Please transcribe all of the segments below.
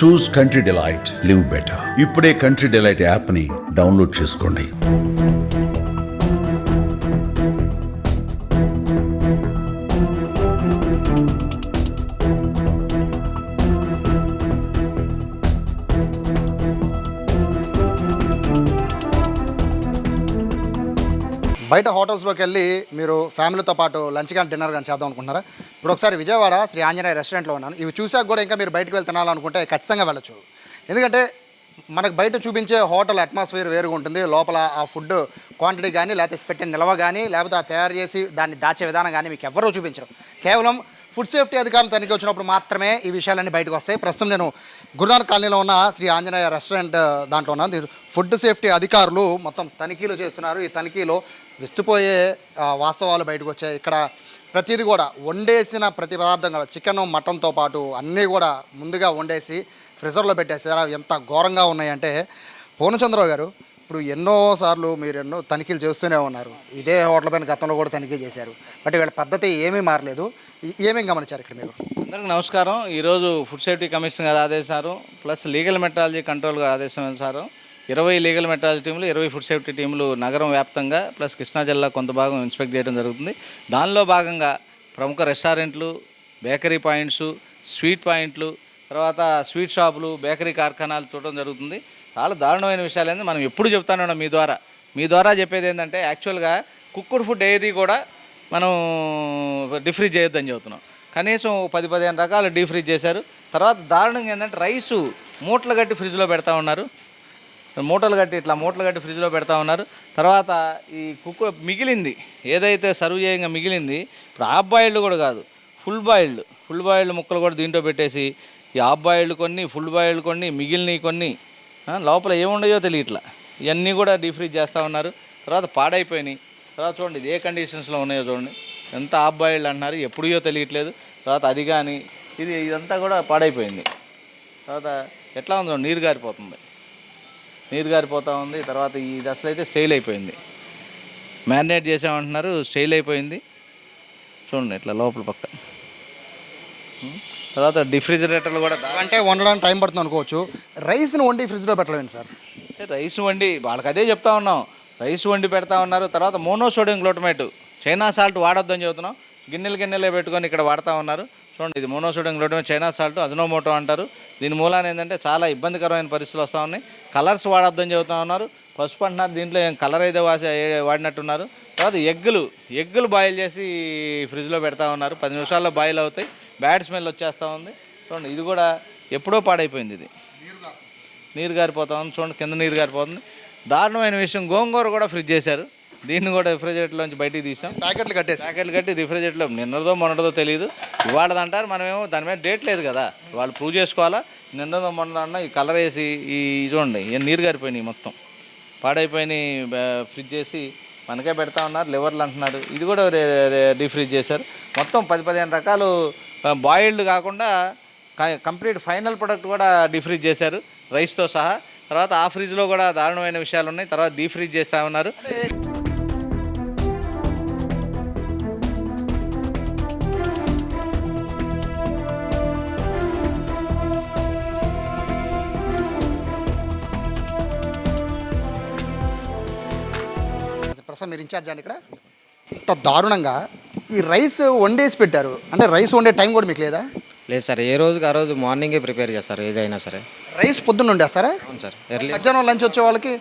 చూస్ country delight, live better. ఇప్పుడే country delight యాప్ని download చేసుకోండి. బయట హోటల్స్లోకి వెళ్ళి మీరు ఫ్యామిలీతో పాటు లంచ్ కానీ డిన్నర్ కానీ చేద్దాం అనుకుంటున్నారా? ఇప్పుడు ఒకసారి విజయవాడ శ్రీ ఆంజనేయ రెస్టారెంట్లో ఉన్నాను. ఇవి చూసాక కూడా ఇంకా మీరు బయటకు వెళ్ళి తినాలనుకుంటే ఖచ్చితంగా వెళ్ళచ్చు. ఎందుకంటే మనకు బయట చూపించే హోటల్ అట్మాస్ఫియర్ వేరుగా ఉంటుంది. లోపల ఆ ఫుడ్ క్వాంటిటీ కానీ, లేకపోతే పెట్టిన నిల్వ కానీ, లేకపోతే ఆ తయారు చేసి దాన్ని దాచే విధానం కానీ మీకు ఎవరూ చూపించరు. కేవలం ఫుడ్ సేఫ్టీ అధికారులు తనిఖీ వచ్చినప్పుడు మాత్రమే ఈ విషయాలన్నీ బయటకు వస్తాయి. ప్రస్తుతం నేను గురునానక్ కాలనీలో ఉన్న శ్రీ ఆంజనేయ రెస్టారెంట్ దాంట్లో ఉన్నాను. ఫుడ్ సేఫ్టీ అధికారులు మొత్తం తనిఖీలు చేస్తున్నారు. ఈ తనిఖీలో విస్తుపోయే వాస్తవాలు బయటకు వచ్చాయి. ఇక్కడ ప్రతిదీ కూడా వండేసిన ప్రతి పదార్థం కూడా చికెన్ మటన్తో పాటు అన్నీ కూడా ముందుగా వండేసి ఫ్రిజర్లో పెట్టేసారు. ఎంత ఘోరంగా ఉన్నాయంటే, పూర్ణచంద్రరావు గారు ఇప్పుడు ఎన్నోసార్లు మీరు ఎన్నో తనిఖీలు చేస్తూనే ఉన్నారు. ఇదే హోటల్ పైన గతంలో కూడా తనిఖీ చేశారు. బట్ వీళ్ళ పద్ధతి ఏమీ మారలేదు. ఏమేమి గమనించారు ఇక్కడ మీరు? అందరికీ నమస్కారం. ఈరోజు ఫుడ్ సేఫ్టీ కమిషన్ గారు ఆదేశారు, ప్లస్ లీగల్ మెట్రాలజీ కంట్రోల్ గారు ఆదేశానుసారం 20 లీగల్ మెట్రాలజీ టీములు, 20 ఫుడ్ సేఫ్టీ టీములు నగరం వ్యాప్తంగా ప్లస్ కృష్ణా జిల్లా కొంత భాగం ఇన్స్పెక్ట్ చేయడం జరుగుతుంది. దానిలో భాగంగా ప్రముఖ రెస్టారెంట్లు, బేకరీ పాయింట్స్, స్వీట్ పాయింట్లు, తర్వాత స్వీట్ షాపులు, బేకరీ కార్ఖానాలు చూడడం జరుగుతుంది. చాలా దారుణమైన విషయాలు ఏంది మనం ఎప్పుడు చెప్తానే ఉన్నాం. మీ ద్వారా చెప్పేది ఏంటంటే, యాక్చువల్గా కుక్కుడ్ ఫుడ్ ఏది కూడా మనం డీఫ్రీజ్ చేయొద్దని చెబుతున్నాం. కనీసం 10-15 రకాలు డీఫ్రీజ్ చేశారు. తర్వాత దారుణంగా ఏంటంటే, రైసు మూటలు కట్టి ఫ్రిడ్జ్లో పెడతా ఉన్నారు. మూటలు కట్టి ఫ్రిడ్జ్లో పెడతా ఉన్నారు. తర్వాత ఈ మిగిలింది ఏదైతే సర్వ్ చేయంగా మిగిలింది, ఇప్పుడు హాఫ్ బాయిల్డ్ కూడా కాదు, ఫుల్ బాయిల్డ్ ముక్కలు కూడా దీంట్లో పెట్టేసి, ఈ హాఫ్ బాయిల్డ్ కొన్ని, ఫుల్ బాయిల్డ్ కొన్ని, మిగిలినవి కొన్ని, లోపల ఏముండయో తెలియట్లా, ఇవన్నీ కూడా డీఫ్రీజ్ చేస్తూ ఉన్నారు. తర్వాత పాడైపోయినాయి. తర్వాత చూడండి ఇది ఏ కండిషన్స్లో ఉన్నాయో చూడండి. ఎంత హాఫ్ బాయిల్డ్ అంటున్నారు, ఎప్పుడో తెలియట్లేదు. తర్వాత అది కానీ ఇదంతా కూడా పాడైపోయింది. తర్వాత ఎట్లా ఉందో నీరు గారిపోతూ ఉంది. తర్వాత ఇది అసలు అయితే స్టైల్ అయిపోయింది. మ్యారినేట్ చేసామంటున్నారు, స్టైల్ అయిపోయింది. చూడండి ఇట్లా లోపల పక్క. తర్వాత డిఫ్రిజిరేటర్లు కూడా అంటే వండడానికి టైం పడుతుంది అనుకోవచ్చు. రైస్ని వండి ఫ్రిడ్జ్లో పెట్టలేండి సార్? రైస్ వండి వాళ్ళకి అదే చెప్తా ఉన్నాం, రైస్ వండి పెడతా ఉన్నారు. తర్వాత మోనోసోడియం గ్లూటమేట్, చైనా సాల్ట్ వాడొద్దని చెబుతున్నాం. గిన్నెలే పెట్టుకొని ఇక్కడ వాడుతూ ఉన్నారు. చూడండి ఇది monosodium glutamate, China salt, Ajinomoto అంటారు. దీని మూలాన ఏంటంటే చాలా ఇబ్బందికరమైన పరిస్థితులు వస్తూ ఉన్నాయి. కలర్స్ వాడొద్దని చెబుతూ ఉన్నారు. పసుపు అంటున్నారు, దీంట్లో ఏం కలర్ అయితే వాడినట్టున్నారు. తర్వాత ఎగ్గులు బాయిల్ చేసి ఫ్రిడ్జ్లో పెడతా ఉన్నారు. 10 నిమిషాల్లో బాయిల్ అవుతాయి. బ్యాడ్ స్మెల్ వచ్చేస్తూ ఉంది. చూడండి ఇది కూడా ఎప్పుడో పాడైపోయింది. ఇది నీరు గారిపోతా ఉంది. చూడండి కింద నీరు గారిపోతుంది. దారుణమైన విషయం, గోంగూర కూడా ఫ్రిడ్జ్ చేశారు. దీన్ని కూడా రిఫ్రిజిరేటర్లోంచి బయటికి తీసాం. ప్యాకెట్లు కట్టి రిఫ్రిజిరేటర్లో నిన్నదో మొన్నదో తెలియదు. ఇవాళదంటారు, మనమేమో దాని మీద డేట్ లేదు కదా, వాళ్ళు ప్రూవ్ చేసుకోవాలా. నిన్నదో మొన్న ఈ కలర్ వేసి ఈ చూడండి నీరు గారిపోయినాయి, మొత్తం పాడైపోయినాయి. ఫ్రిడ్జ్ చేసి మనకే పెడతా ఉన్నారు. లివర్లు అంటున్నారు, ఇది కూడా డీఫ్రీజ్ చేశారు. మొత్తం 10-15 రకాలు బాయిల్డ్ కాకుండా కంప్లీట్ ఫైనల్ ప్రొడక్ట్ కూడా డీఫ్రీజ్ చేశారు రైస్తో సహా. తర్వాత ఆ ఫ్రిడ్జ్లో కూడా దారుణమైన విషయాలు ఉన్నాయి. తర్వాత డీఫ్రీజ్ చేస్తూ ఉన్నారు. ప్రస్తుతం మీరు ఇన్ఛార్జ్ అండి ఇక్కడ. ఇంత దారుణంగా ఈ రైస్ వండేసి పెట్టారు అంటే, రైస్ వండే టైం కూడా మీకు లేదా? లేదు సార్, ఏ రోజుకి ఆ రోజు మార్నింగే ప్రిపేర్ చేస్తారు ఏదైనా సరే. రైస్ పొద్దున్న వండేస్తారా? అవును సార్. ఎర్లీ మధ్యాహ్నం లంచ్ వచ్చే వాళ్ళకి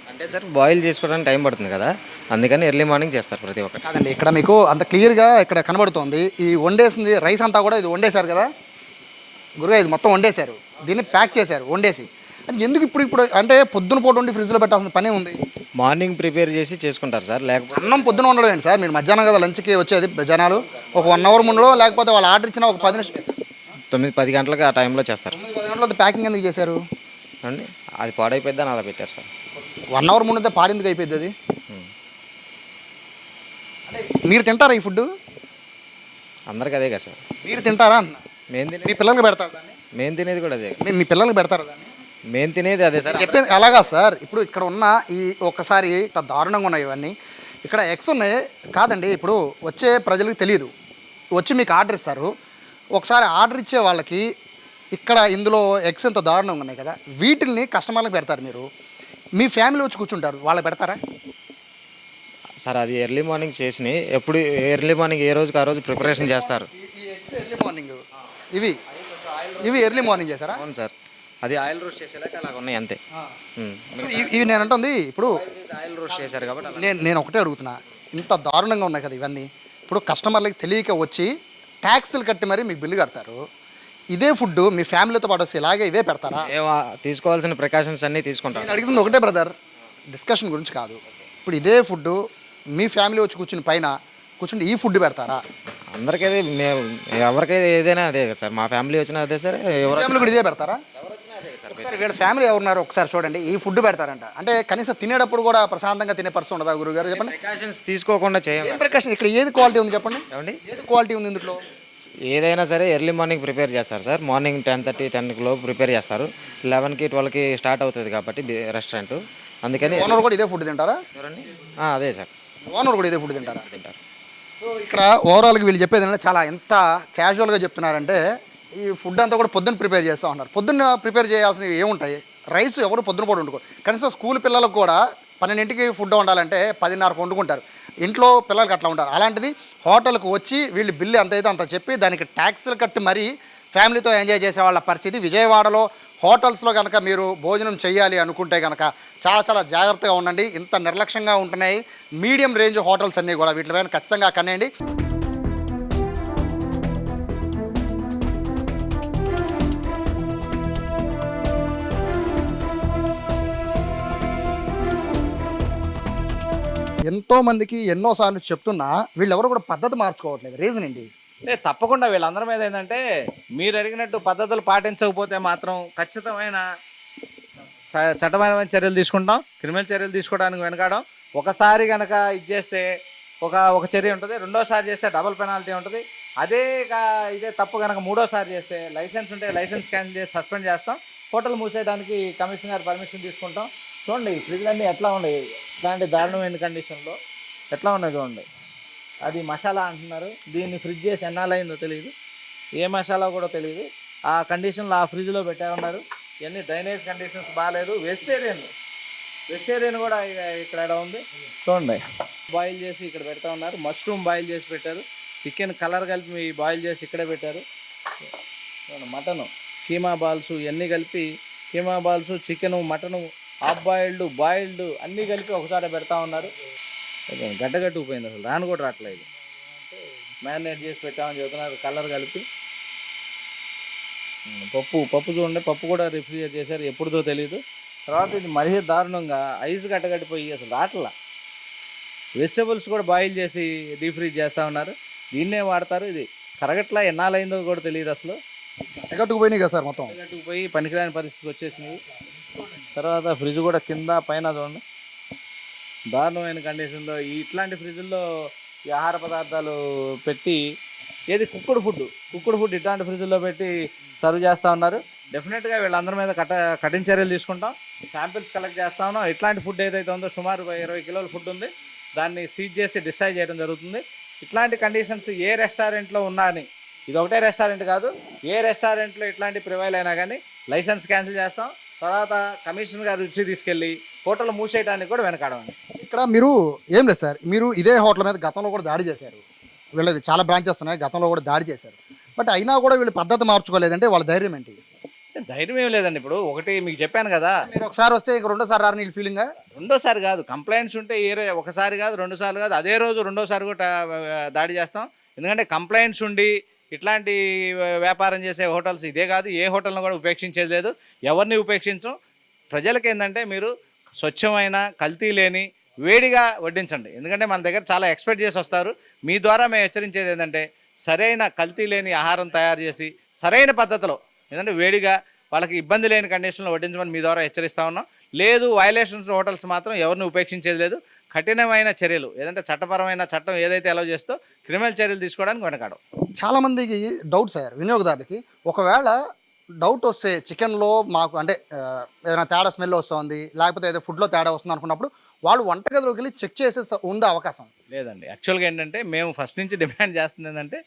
అంటే సార్ బాయిల్ చేసుకోవడానికి టైం పడుతుంది కదా, అందుకని ఎర్లీ మార్నింగ్ చేస్తారు ప్రతి ఒక్కటి. కాదండి, ఇక్కడ మీకు అంత క్లియర్గా ఇక్కడ కనబడుతుంది. ఈ వండేసింది రైస్ అంతా కూడా ఇది వండేశారు కదా గురుగా, ఇది మొత్తం వండేశారు. దీన్ని ప్యాక్ చేశారు వండేసి. అంటే ఎందుకు ఇప్పుడు అంటే పొద్దున పూట వండి ఫ్రిడ్జ్లో పెట్టాల్సిన పనే ఉంది? మార్నింగ్ ప్రిపేర్ చేసి చేసుకుంటారు సార్. లేకపోతే అన్నం పొద్దున వండడం ఏంటి సార్? మీరు మధ్యాహ్నం కదా లంచ్కి వచ్చేది జనాలు, ఒక 1 అవర్ ముందులో, లేకపోతే వాళ్ళు ఆర్డర్ ఇచ్చిన ఒక 10 నిమిషాలు 9-10 గంటలకు ఆ టైంలో చేస్తారు. 9-10 గంటల ప్యాకింగ్ ఎందుకు చేశారు అండి? అది పాడైపోద్దని అలా పెట్టారు సార్. 1 అవర్ ముందు పాడేందుకు అయిపోయింది అది? మీరు తింటారా ఈ ఫుడ్? అందరికి అదే కదా సార్. మీరు తింటారా? మేము తినే మీ పిల్లలకి పెడతారు దాన్ని? మేము తినేది కూడా అదే. మీ పిల్లలకి పెడతారా దాన్ని? మేము తినేది అదే సార్. చెప్పేది అలాగా సార్. ఇప్పుడు ఇక్కడ ఉన్న ఈ ఒక్కసారి దారుణంగా ఉన్నాయి ఇవన్నీ. ఇక్కడ ఎగ్స్ ఉన్నాయి కాదండి. ఇప్పుడు వచ్చే ప్రజలకు తెలియదు, వచ్చి మీకు ఆర్డర్ ఇస్తారు. ఒకసారి ఆర్డర్ ఇచ్చే వాళ్ళకి ఇక్కడ ఇందులో ఎగ్స్ ఎంత దారుణంగా ఉన్నాయి కదా, వీటిల్ని కస్టమర్లకు పెడతారు మీరు, మీ ఫ్యామిలీ వచ్చి కూర్చుంటారు, వాళ్ళకి పెడతారా? సార్ అది ఎర్లీ మార్నింగ్ చేసి ఎప్పుడు ఎర్లీ మార్నింగ్ ఏ రోజుకి ఆ రోజు ప్రిపరేషన్ చేస్తారు. ఈ ఎగ్స్ ఎర్లీ మార్నింగ్ ఇవి ఇవి ఎర్లీ మార్నింగ్ చేశారా? అవును సార్, అది ఆయిల్ రోస్ట్ చేసేలాక అలాగ ఉన్నాయి అంతే. ఇవి నేను అంటుంది ఇప్పుడు ఆయిల్ రోస్ట్ చేశారు కాబట్టి అలా. నేను ఒకటే అడుగుతున్నా, ఇంత దారుణంగా ఉన్నాయి కదా ఇవన్నీ, ఇప్పుడు కస్టమర్లకి తెలియక వచ్చి ట్యాక్స్లు కట్టి మరీ మీకు బిల్లు కడతారు, ఇదే ఫుడ్ మీ ఫ్యామిలీతో పాటు వస్తే ఇలాగే ఇవే పెడతారా? తీసుకోవాల్సిన ప్రికాషన్స్ అన్నీ తీసుకుంటాం. నేను అడుగుతుంది ఒకటే బ్రదర్, డిస్కషన్ గురించి కాదు. ఇప్పుడు ఇదే ఫుడ్ మీ ఫ్యామిలీ వచ్చి కూర్చుని పైన కూర్చుంటే ఈ ఫుడ్ పెడతారా? అందరికీ మేము ఎవరికైతే ఏదైనా అదే కదా సార్, మా ఫ్యామిలీ వచ్చినా అదే సార్, ఎవరు ఫ్యామిలీ కూడా ఇదే పెడతారా? వచ్చినా అదే సార్. ఒకసారి వీళ్ళ ఫ్యామిలీ ఎవరున్నారు ఒకసారి చూడండి, ఈ ఫుడ్ పెడతారంట అంటే కనీసం తినేటప్పుడు కూడా ప్రశాంతంగా తినే పరిస్థితి ఉండదా గురుగారు? చెప్పండి. ప్రికాషన్స్ తీసుకోకుండా చేయం. ఏం ప్రికాషన్ ఇక్కడ ఏది క్వాలిటీ ఉంది చెప్పండి, ఏమండి, ఏది క్వాలిటీ ఉంది ఇందులో? ఏదైనా సరే ఎర్లీ మార్నింగ్ ప్రిపేర్ చేస్తారు సార్. మార్నింగ్ 10:30, 10 లోపు ప్రిపేర్ చేస్తారు. 11కి 12కి స్టార్ట్ అవుతుంది కాబట్టి రెస్టారెంట్, అందుకని. ఓనర్ కూడా ఇదే ఫుడ్ తింటారా? ఎవరండి? అదే సార్, ఓనర్ కూడా ఇదే ఫుడ్ తింటారా? తింటారు. సో ఇక్కడ ఓవరాల్గా వీళ్ళు చెప్పేది ఏంటంటే చాలా ఎంత క్యాజువల్గా చెప్తున్నారంటే, ఈ ఫుడ్ అంతా కూడా పొద్దున్న ప్రిపేర్ చేస్తూ ఉన్నారు. పొద్దున్న ప్రిపేర్ చేయాల్సినవి ఏముంటాయి? రైస్ ఎవరు పొద్దున పూట వండుకోరు, కనీసం స్కూల్ పిల్లలకు కూడా 12ంటికి ఫుడ్ వండాలంటే 10:30కు వండుకుంటారు. ఇంట్లో పిల్లలకి అట్లా ఉంటారు. అలాంటిది హోటల్కి వచ్చి వీళ్ళు బిల్లు ఎంత అయితే అంత చెప్పి దానికి ట్యాక్స్లు కట్టి మరీ ఫ్యామిలీతో ఎంజాయ్ చేసే వాళ్ళ పరిస్థితి. విజయవాడలో హోటల్స్లో కనుక మీరు భోజనం చేయాలి అనుకుంటే కనుక చాలా చాలా జాగ్రత్తగా ఉండండి. ఇంత నిర్లక్ష్యంగా ఉంటున్నాయి మీడియం రేంజ్ హోటల్స్ అన్నీ కూడా, వీటిపైన ఖచ్చితంగా కనండి. ఎంతోమందికి ఎన్నోసార్లు చెప్తున్నా వీళ్ళెవరు కూడా పద్ధతి మార్చుకోవట్లేదు. రీజన్ ఏంటి? తప్పకుండా వీళ్ళందరి మీద ఏంటంటే, మీరు అడిగినట్టు పద్ధతులు పాటించకపోతే మాత్రం ఖచ్చితమైన చట్టపరమైన చర్యలు తీసుకుంటాం. క్రిమినల్ చర్యలు తీసుకోవడానికి వెనకాడం. ఒకసారి కనుక ఇది చేస్తే ఒక చర్య ఉంటుంది, రెండోసారి చేస్తే డబుల్ పెనాల్టీ ఉంటుంది. ఇదే తప్పు కనుక మూడోసారి చేస్తే లైసెన్స్ ఉంటే లైసెన్స్ క్యాన్సిల్ చేసి సస్పెండ్ చేస్తాం. హోటల్ మూసేయడానికి కమిషనర్ గారు పర్మిషన్ తీసుకుంటాం. చూడండి ఈ ఫ్రిడ్జ్లన్నీ ఎట్లా ఉన్నాయి, ఇట్లాంటి దారుణమైన కండిషన్లో ఎట్లా ఉన్నాయి చూడండి. అది మసాలా అంటున్నారు, దీన్ని ఫ్రిడ్జ్ చేసి ఎన్నాళ్ళైందో తెలియదు, ఏ మసాలా కూడా తెలియదు. ఆ కండిషన్లో ఆ ఫ్రిడ్జ్లో పెట్టా ఉన్నారు. ఇవన్నీ డ్రైనేజ్ కండిషన్స్ బాగాలేదు. వెజిటేరియన్ కూడా ఇక్కడ ఉంది చూడండి. బాయిల్ చేసి ఇక్కడ పెడతా ఉన్నారు. మష్రూమ్ బాయిల్ చేసి పెట్టారు. చికెన్ కలర్ కలిపి బాయిల్ చేసి ఇక్కడే పెట్టారు. మటను కీమా బాల్స్ ఇవన్నీ కలిపి, keema balls, chicken, mutton, half boiled అన్నీ కలిపి ఒకసారి పెడతా ఉన్నారు. గడ్డగట్టుకుపోయింది, అసలు రాను కూడా రావట్లేదు. మ్యారినేట్ చేసి పెట్టామని చెబుతున్నారు కలర్ కలిపి. పప్పు చూడండి, పప్పు కూడా రిఫ్రిజిరేట్ చేశారు, ఎప్పుడుదో తెలియదు. తర్వాత ఇది మరీ దారుణంగా ఐస్ గడ్డగట్టిపోయి అసలు రాట్లా. వెజిటబుల్స్ కూడా బాయిల్ చేసి డీఫ్రీజ్ చేస్తూ ఉన్నారు, దీన్నే వాడతారు. ఇది కరగట్లా, ఎన్నాళ్ళైందో కూడా తెలియదు అసలు. గట్టుకుపోయినాయి కదా సార్, మొత్తం గట్టుకుపోయి పనికిరాని పరిస్థితికి వచ్చేసినాయి. తర్వాత ఫ్రిడ్జ్ కూడా కింద పైన చూడండి దారుణమైన కండిషన్లో. ఇట్లాంటి ఫ్రిడ్జ్ల్లో ఈ ఆహార పదార్థాలు పెట్టి, ఏది కుక్కుడు ఫుడ్ ఇట్లాంటి ఫ్రిడ్జ్లో పెట్టి సర్వ్ చేస్తూ ఉన్నారు. డెఫినెట్గా వీళ్ళందరి మీద కఠిన చర్యలు తీసుకుంటాం. శాంపిల్స్ కలెక్ట్ చేస్తా ఉన్నాం. ఇట్లాంటి ఫుడ్ ఏదైతే ఉందో సుమారు 20 కిలోల ఫుడ్ ఉంది, దాన్ని సీజ్ చేసి డిస్ట్రాయ్ చేయడం జరుగుతుంది. ఇట్లాంటి కండిషన్స్ ఏ రెస్టారెంట్లో ఉన్నా అని, ఇది ఒకటే రెస్టారెంట్ కాదు, ఏ రెస్టారెంట్లో ఇట్లాంటి ప్రివైల్ అయినా కానీ లైసెన్స్ క్యాన్సిల్ చేస్తాం. తర్వాత కమిషనర్ గారు రుచి తీసుకెళ్ళి హోటల్ మూసేయడానికి కూడా వెనకాడమండి. ఇక్కడ మీరు ఏం లేదు సార్, మీరు ఇదే హోటల్ మీద గతంలో కూడా దాడి చేశారు. వీళ్ళకి చాలా బ్రాంచెస్ ఉన్నాయి, గతంలో కూడా దాడి చేశారు. బట్ అయినా కూడా వీళ్ళు పద్ధతి మార్చుకోలేదంటే వాళ్ళ ధైర్యం ఏంటి? ధైర్యం ఏం లేదండి. ఇప్పుడు ఒకటి మీకు చెప్పాను కదా, మీరు ఒకసారి వస్తే ఇంక రెండోసారి రాని ఫీలింగ్. రెండోసారి కాదు, కంప్లైంట్స్ ఉంటే ఒకసారి కాదు 2 సార్లు కాదు, అదే రోజు రెండోసారి కూడా దాడి చేస్తాం. ఎందుకంటే కంప్లైంట్స్ ఉండి ఇట్లాంటి వ్యాపారం చేసే హోటల్స్ ఇదే కాదు, ఏ హోటల్ను కూడా ఉపేక్షించేది లేదు, ఎవరిని ఉపేక్షించం. ప్రజలకి ఏంటంటే మీరు స్వచ్ఛమైన కల్తీ లేని వేడిగా వడ్డించండి. ఎందుకంటే మన దగ్గర చాలా ఎక్స్పెక్ట్ చేసి వస్తారు. మీ ద్వారా మేము హెచ్చరించేది ఏంటంటే సరైన కల్తీ లేని ఆహారం తయారు చేసి సరైన పద్ధతిలో, ఎందుకంటే వేడిగా వాళ్ళకి ఇబ్బంది లేని కండిషన్లో వడ్డించమని మీ ద్వారా హెచ్చరిస్తూ ఉన్నాం. లేదు వయలేషన్స్ హోటల్స్ మాత్రం ఎవరిని ఉపేక్షించేది లేదు. కఠినమైన చర్యలు, ఏదంటే చట్టపరమైన చట్టం ఏదైతే అలౌ చేస్తో క్రిమినల్ చర్యలు తీసుకోవడానికి వెనకాడం. చాలామందికి డౌట్స్ అయ్యారు వినియోగదారులకి. ఒకవేళ డౌట్ వస్తే చికెన్లో మాకు అంటే ఏదైనా తేడా స్మెల్ వస్తుంది, లేకపోతే ఏదో ఫుడ్లో తేడా వస్తుంది అనుకున్నప్పుడు వాళ్ళు వంటగదిలోకి వెళ్ళి చెక్ చేసే ఉండే అవకాశం లేదండి. యాక్చువల్గా ఏంటంటే మేము ఫస్ట్ నుంచి డిమాండ్ చేస్తుంది ఏంటంటే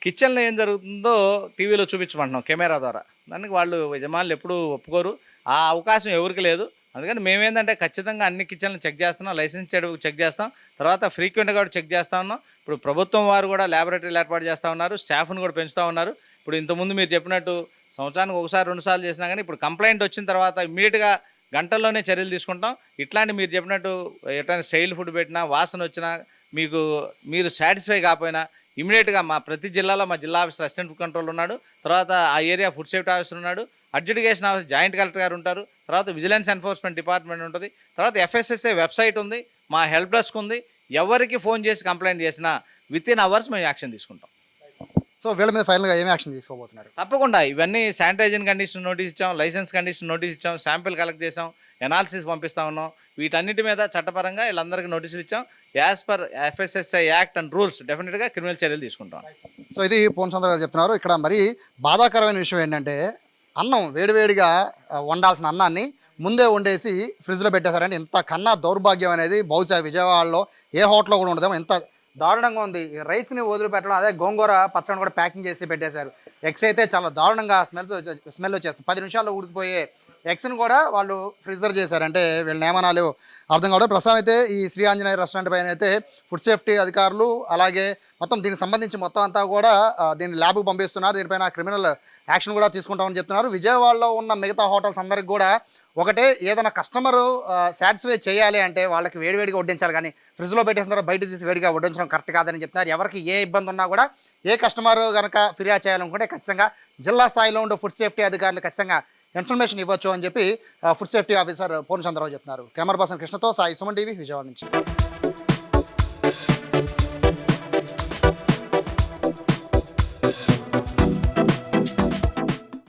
కిచెన్లో ఏం జరుగుతుందో టీవీలో చూపించమంటున్నాం కెమెరా ద్వారా. దానికి వాళ్ళు యజమానులు ఎప్పుడూ ఒప్పుకోరు, ఆ అవకాశం ఎవరికి లేదు. అందుకని మేమేంటంటే ఖచ్చితంగా అన్ని కిచెన్లు చెక్ చేస్తున్నాం, లైసెన్స్ చెక్ చేస్తాం, తర్వాత ఫ్రీక్వెంట్గా కూడా చెక్ చేస్తూ ఉన్నాం. ఇప్పుడు ప్రభుత్వం వారు కూడా ల్యాబొరేటరీలు ఏర్పాటు చేస్తూ ఉన్నారు, స్టాఫ్ను కూడా పెంచుతూ ఉన్నారు. ఇప్పుడు ఇంతకుముందు మీరు చెప్పినట్టు సంవత్సరానికి ఒకసారి 2 సార్లు చేసినా కానీ ఇప్పుడు కంప్లైంట్ వచ్చిన తర్వాత ఇమ్మీడియట్గా గంటల్లోనే చర్యలు తీసుకుంటాం. ఇట్లాంటి మీరు చెప్పినట్టు ఎట్లాంటి స్టైల్ ఫుడ్ పెట్టినా, వాసన వచ్చినా, మీరు సాటిస్ఫై కాకపోయినా ఇమీడియట్గా మా ప్రతి జిల్లాలో మా జిల్లా ఆఫీసర్ అసిస్టెంట్ ఫుడ్ కంట్రోల్ ఉన్నాడు, తర్వాత ఆ ఏరియా ఫుడ్ సేఫ్టీ ఆఫీసర్ ఉన్నాడు, అడ్జుడికేషన్ ఆఫీసర్ జాయింట్ కలెక్టర్ గారు ఉంటారు, తర్వాత విజిలెన్స్ ఎన్ఫోర్స్మెంట్ డిపార్ట్మెంట్ ఉంటుంది, తర్వాత FSSA వెబ్సైట్ ఉంది, మా హెల్ప్ డెస్క్ ఉంది. ఎవరికి ఫోన్ చేసి కంప్లైంట్ చేసినా వితిన్ అవర్స్ మేము యాక్షన్ తీసుకుంటాం. సో వీళ్ళ మీద ఫైనల్గా ఏమి యాక్షన్ తీసుకోబోతున్నారు? తప్పకుండా ఇవన్నీ శానిటైజేషన్ కండిషన్ నోటీస్ ఇచ్చాం, లైసెన్స్ కండిషన్ నోటీస్ ఇచ్చాం, శాంపిల్ కలెక్ట్ చేసాం, ఎనాలిసిస్ పంపిస్తా ఉన్నాం. వీటన్నిటి మీద చట్టపరంగా వీళ్ళందరికీ నోటీసులు ఇచ్చాం. As per FSSA act and rules డెఫినెట్గా క్రిమినల్ చర్యలు తీసుకుంటాం. సో ఇది పూర్ణచంద్ర గారు చెప్తున్నారు. ఇక్కడ మరి బాధాకరమైన విషయం ఏంటంటే అన్నం వేడివేడిగా వండాల్సిన అన్నాన్ని ముందే వండేసి ఫ్రిడ్జ్లో పెట్టేశారంటే ఇంతకన్నా దౌర్భాగ్యం అనేది బహుశా విజయవాడలో ఏ హోటల్లో కూడా ఉండదేమో. ఎంత దారుణంగా ఉంది. రైస్ని వదిలిపెట్టడం, అదే గోంగూర పచ్చడి కూడా ప్యాకింగ్ చేసి పెట్టేశారు. ఎగ్స్ అయితే చాలా దారుణంగా స్మెల్ వచ్చేస్తుంది. 10 నిమిషాల్లో ఉడికిపోయే ఎగ్స్ని కూడా వాళ్ళు ఫ్రిజర్ చేశారంటే వీళ్ళ నియమనాలు అర్థం కావడం. ప్రస్తుతం అయితే ఈ శ్రీ ఆంజనేయ రెస్టారెంట్ పైన అయితే ఫుడ్ సేఫ్టీ అధికారులు అలాగే మొత్తం దీనికి సంబంధించి మొత్తం అంతా కూడా దీన్ని ల్యాబ్కి పంపిస్తున్నారు. దీనిపైన క్రిమినల్ యాక్షన్ కూడా తీసుకుంటామని చెప్తున్నారు. విజయవాడలో ఉన్న మిగతా హోటల్స్ అందరికి కూడా ఒకటే, ఏదైనా కస్టమరు సాటిస్ఫై చేయాలి అంటే వాళ్ళకి వేడివేడిగా వడ్డించాలి, కానీ ఫ్రిడ్జ్లో పెట్టేసిన తర్వాత బయట తీసి వేడిగా వడ్డించడం కరెక్ట్ కాదని చెప్తున్నారు. ఎవరికి ఏ ఇబ్బంది ఉన్నా కూడా ఏ కస్టమర్ కనుక ఫిర్యాదు చేయాలనుకుంటే ఖచ్చితంగా జిల్లా స్థాయిలో ఉండే ఫుడ్ సేఫ్టీ అధికారులు ఖచ్చితంగా ఇన్ఫర్మేషన్ ఇవ్వచ్చు అని చెప్పి ఫుడ్ సేఫ్టీ ఆఫీసర్ పూర్ణచంద్రరావు చెప్తున్నారు. కెమెరా పర్సన్ కృష్ణతో సాయి, సుమన్ టీవీ, విజయవాడ నుంచి.